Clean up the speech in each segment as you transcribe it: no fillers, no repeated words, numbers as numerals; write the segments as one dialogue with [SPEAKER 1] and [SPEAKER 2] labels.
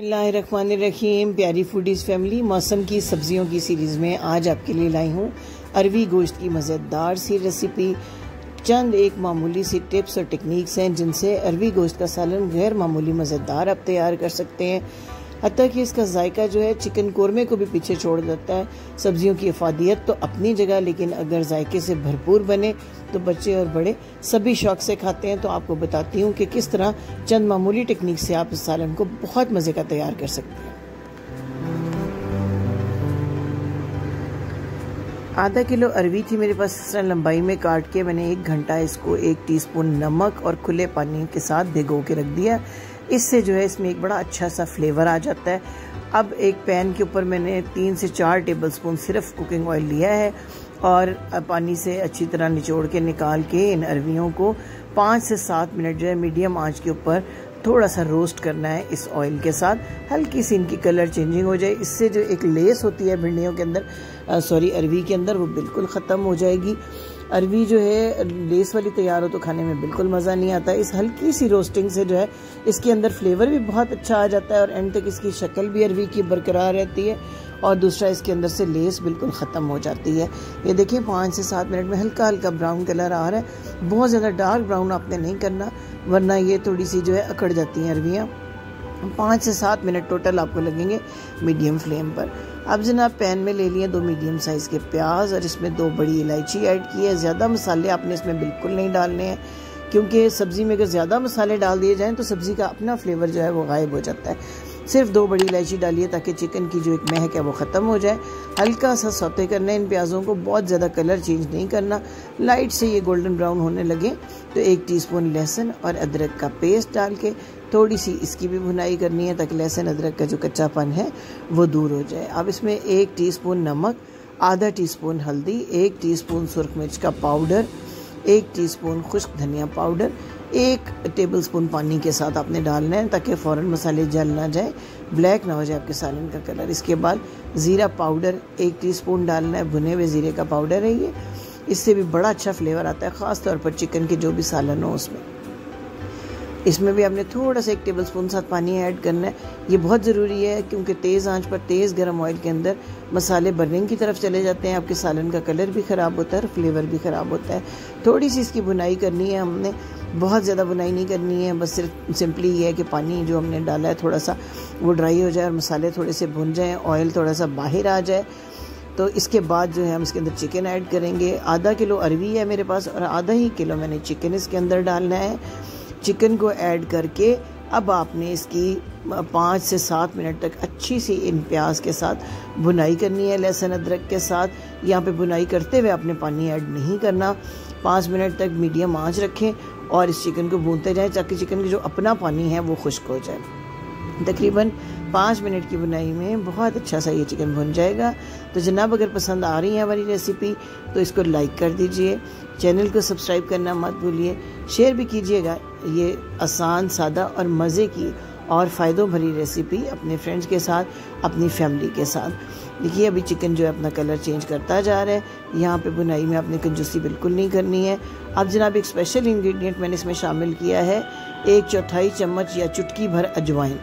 [SPEAKER 1] बिस्मिल्लाहिर्रहमानिर्रहीम। प्यारी foodies family, मौसम की सब्जियों की सीरीज़ में आज आपके लिए लाई हूँ अरवी गोश्त की मज़ेदार सी रेसिपी। चंद एक मामूली सी टिप्स और टेक्निक्स हैं जिनसे अरवी गोश्त का सालन गैर मामूली मज़ेदार आप तैयार कर सकते हैं। हत्ता कि इसका जायका जो है चिकन कोरमे को भी पीछे छोड़ देता है। सब्जियों की अफादियत तो अपनी जगह, लेकिन अगर जायके से भरपूर बने तो बच्चे और बड़े सभी शौक से खाते हैं। तो आपको बताती हूँ कि किस तरह चंद मामूली टेक्निक से आप इस सालन को बहुत मज़े का तैयार कर सकते हैं। आधा किलो अरवी थी मेरे पास। इस तरह लंबाई में काट के मैंने 1 घंटा इसको 1 टीस्पून नमक और खुले पानी के साथ भिगो के रख दिया। इससे जो है इसमें एक बड़ा अच्छा सा फ्लेवर आ जाता है। अब एक पैन के ऊपर मैंने 3 से 4 टेबलस्पून सिर्फ कुकिंग ऑयल लिया है और पानी से अच्छी तरह निचोड़ के निकाल के इन अरवियों को 5 से 7 मिनट जो है मीडियम आंच के ऊपर थोड़ा सा रोस्ट करना है इस ऑयल के साथ। हल्की सी इनकी कलर चेंजिंग हो जाए। इससे जो एक लेस होती है भिंडियों के अंदर, अरवी के अंदर, वो बिल्कुल ख़त्म हो जाएगी। अरवी जो है लेस वाली तैयार हो तो खाने में बिल्कुल मज़ा नहीं आता। इस हल्की सी रोस्टिंग से जो है इसके अंदर फ्लेवर भी बहुत अच्छा आ जाता है और एंड तक इसकी शक्ल भी अरवी की बरकरार रहती है। और दूसरा, इसके अंदर से लेस बिल्कुल ख़त्म हो जाती है। ये देखिए 5 से 7 मिनट में हल्का हल्का ब्राउन कलर आ रहा है। बहुत ज़्यादा डार्क ब्राउन आपने नहीं करना, वरना ये थोड़ी सी जो है अकड़ जाती हैं अरवियाँ। 5 से 7 मिनट टोटल आपको लगेंगे मीडियम फ्लेम पर। अब जनाब पैन में ले लिए 2 मीडियम साइज़ के प्याज और इसमें 2 बड़ी इलायची ऐड की है। ज़्यादा मसाले आपने इसमें बिल्कुल नहीं डालने हैं, क्योंकि सब्ज़ी में अगर ज़्यादा मसाले डाल दिए जाएँ तो सब्ज़ी का अपना फ्लेवर जो है वो गायब हो जाता है। सिर्फ 2 बड़ी इलायची डालिए ताकि चिकन की जो एक महक है वो ख़त्म हो जाए। हल्का सा सौते करना है इन प्याज़ों को, बहुत ज़्यादा कलर चेंज नहीं करना। लाइट से ये गोल्डन ब्राउन होने लगे तो 1 टीस्पून लहसुन और अदरक का पेस्ट डाल के थोड़ी सी इसकी भी भुनाई करनी है ताकि लहसुन अदरक का जो कच्चापन है वो दूर हो जाए। अब इसमें 1 टीस्पून नमक, आधा टीस्पून हल्दी, 1 टीस्पून सुरख मिर्च का पाउडर, 1 टीस्पून खुश्क धनिया पाउडर, 1 टेबलस्पून पानी के साथ आपने डालना है ताकि फ़ौरन मसाले जल ना जाए, ब्लैक ना हो जाए आपके सालन का कलर। इसके बाद ज़ीरा पाउडर 1 टीस्पून डालना है। भुने हुए ज़ीरे का पाउडर है ये, इससे भी बड़ा अच्छा फ्लेवर आता है, ख़ास तौर पर चिकन के जो भी सालन हो उसमें। इसमें भी आपने थोड़ा सा 1 टेबलस्पून साथ पानी ऐड करना है। ये बहुत ज़रूरी है क्योंकि तेज़ आंच पर तेज़ गर्म ऑयल के अंदर मसाले बर्निंग की तरफ चले जाते हैं, आपके सालन का कलर भी ख़राब होता है और फ्लेवर भी ख़राब होता है। थोड़ी सी इसकी भुनाई करनी है हमने, बहुत ज़्यादा भुनाई नहीं करनी है, बस सिर्फ सिंपली ये है कि पानी जो हमने डाला है थोड़ा सा वो ड्राई हो जाए और मसाले थोड़े से भुन जाएँ, ऑयल थोड़ा सा बाहर आ जाए। तो इसके बाद जो है हम इसके अंदर चिकन ऐड करेंगे। आधा किलो अरवी है मेरे पास और आधा ही किलो मैंने चिकन इसके अंदर डालना है। चिकन को ऐड करके अब आपने इसकी 5 से 7 मिनट तक अच्छी सी इन प्याज के साथ भुनाई करनी है, लहसुन अदरक के साथ। यहाँ पे भुनाई करते हुए आपने पानी ऐड नहीं करना। 5 मिनट तक मीडियम आंच रखें और इस चिकन को भूनते जाएं ताकि चिकन का जो अपना पानी है वो खुश्क हो जाए। तकरीबन 5 मिनट की बुनाई में बहुत अच्छा सा ये चिकन भुन जाएगा। तो जनाब, अगर पसंद आ रही है हमारी रेसिपी तो इसको लाइक कर दीजिए, चैनल को सब्सक्राइब करना मत भूलिए, शेयर भी कीजिएगा। ये आसान, सादा और मज़े की और फ़ायदों भरी रेसिपी अपने फ्रेंड्स के साथ, अपनी फैमिली के साथ। देखिए अभी चिकन जो है अपना कलर चेंज करता जा रहा है। यहाँ पे बुनाई में आपने कंजूसी बिल्कुल नहीं करनी है। अब जनाब एक स्पेशल इंग्रेडिएंट मैंने इसमें शामिल किया है, 1/4 चम्मच या चुटकी भर अजवाइन।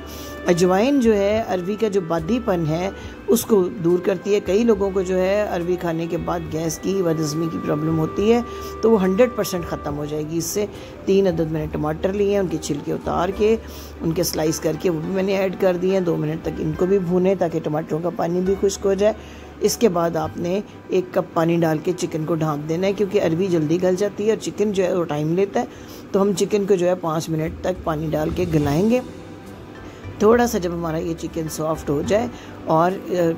[SPEAKER 1] अजवाइन जो है अरवी का जो बादीपन है उसको दूर करती है। कई लोगों को जो है अरवी खाने के बाद गैस की, बदहज़मी की प्रॉब्लम होती है, तो वो 100% ख़त्म हो जाएगी इससे। 3 अदद मैंने टमाटर लिए हैं, उनके छिलके उतार के उनके स्लाइस करके वो भी मैंने ऐड कर दिए हैं। 2 मिनट तक इनको भी भूनें ताकि टमाटरों का पानी भी खुश्क हो जाए। इसके बाद आपने 1 कप पानी डाल के चिकन को ढाँप देना है, क्योंकि अरवी जल्दी गल जाती है और चिकन जो है वो टाइम लेता है। तो हम चिकन को जो है 5 मिनट तक पानी डाल के गलाएँगे। थोड़ा सा जब हमारा ये चिकन सॉफ्ट हो जाए और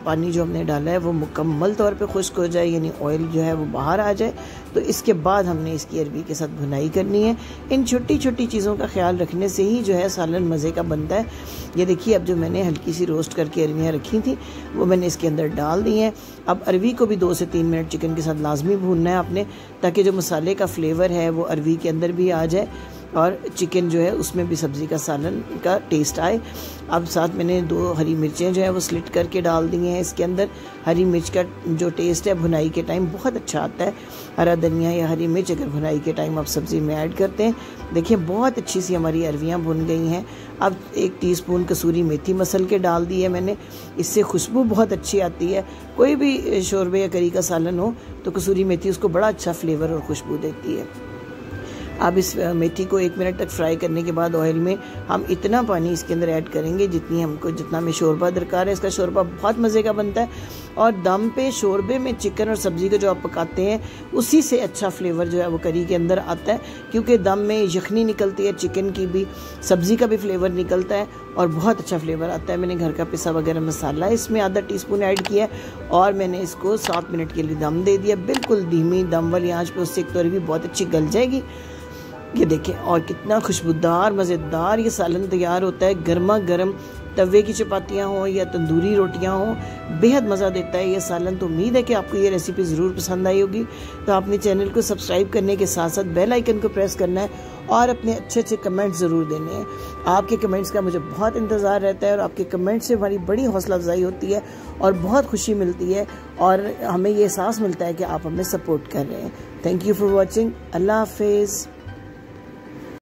[SPEAKER 1] पानी जो हमने डाला है वो मुकम्मल तौर पे खुश्क हो जाए, यानी ऑयल जो है वो बाहर आ जाए, तो इसके बाद हमने इसकी अरवी के साथ भुनाई करनी है। इन छोटी छोटी चीज़ों का ख्याल रखने से ही जो है सालन मज़े का बनता है। ये देखिए अब जो मैंने हल्की सी रोस्ट करके अरवियाँ रखी थी वो मैंने इसके अंदर डाल दी हैं। अब अरवी को भी 2 से 3 मिनट चिकन के साथ लाजमी भूनना है आपने, ताकि जो मसाले का फ्लेवर है वो अरवी के अंदर भी आ जाए और चिकन जो है उसमें भी सब्ज़ी का सालन का टेस्ट आए। अब साथ मैंने 2 हरी मिर्चें जो है वो स्लिट करके डाल दी हैं इसके अंदर। हरी मिर्च का जो टेस्ट है भुनाई के टाइम बहुत अच्छा आता है। हरा धनिया या हरी मिर्च अगर भुनाई के टाइम आप सब्ज़ी में ऐड करते हैं, देखिए बहुत अच्छी सी हमारी अरवियाँ भुन गई हैं। अब 1 टीस्पून कसूरी मेथी मसल के डाल दी है मैंने, इससे खुशबू बहुत अच्छी आती है। कोई भी शोरबे या करी का सालन हो तो कसूरी मेथी उसको बड़ा अच्छा फ्लेवर और खुशबू देती है। अब इस मेथी को 1 मिनट तक फ्राई करने के बाद ऑयल में हम इतना पानी इसके अंदर ऐड करेंगे जितना हमें शोरबा दरकार है। इसका शोरबा बहुत मज़े का बनता है और दम पे शोरबे में चिकन और सब्ज़ी को जो आप पकाते हैं उसी से अच्छा फ्लेवर जो है वो करी के अंदर आता है, क्योंकि दम में यखनी निकलती है, चिकन की भी, सब्ज़ी का भी फ्लेवर निकलता है और बहुत अच्छा फ्लेवर आता है। मैंने घर का पिसा वगैरह मसाला इसमें आधा टीस्पून ऐड किया है और मैंने इसको 7 मिनट के लिए दम दे दिया, बिल्कुल धीमी दम वाली आँच पे। उससे एक तो भी बहुत अच्छी गल जाएगी। ये देखें और कितना खुशबूदार मज़ेदार ये सालन तैयार होता है। गर्मा गर्म तवे की चपातियाँ हों या तंदूरी रोटियाँ हों, बेहद मज़ा देता है ये सालन। तो उम्मीद है कि आपको ये रेसिपी ज़रूर पसंद आई होगी। तो आपने चैनल को सब्सक्राइब करने के साथ साथ बेल आइकन को प्रेस करना है और अपने अच्छे अच्छे कमेंट्स ज़रूर देने हैं। आपके कमेंट्स का मुझे बहुत इंतज़ार रहता है और आपके कमेंट्स से हमारी बड़ी हौसला अफजाई होती है और बहुत खुशी मिलती है और हमें ये एहसास मिलता है कि आप हमें सपोर्ट कर रहे हैं। Thank you for watching. अल्लाह हाफिज़।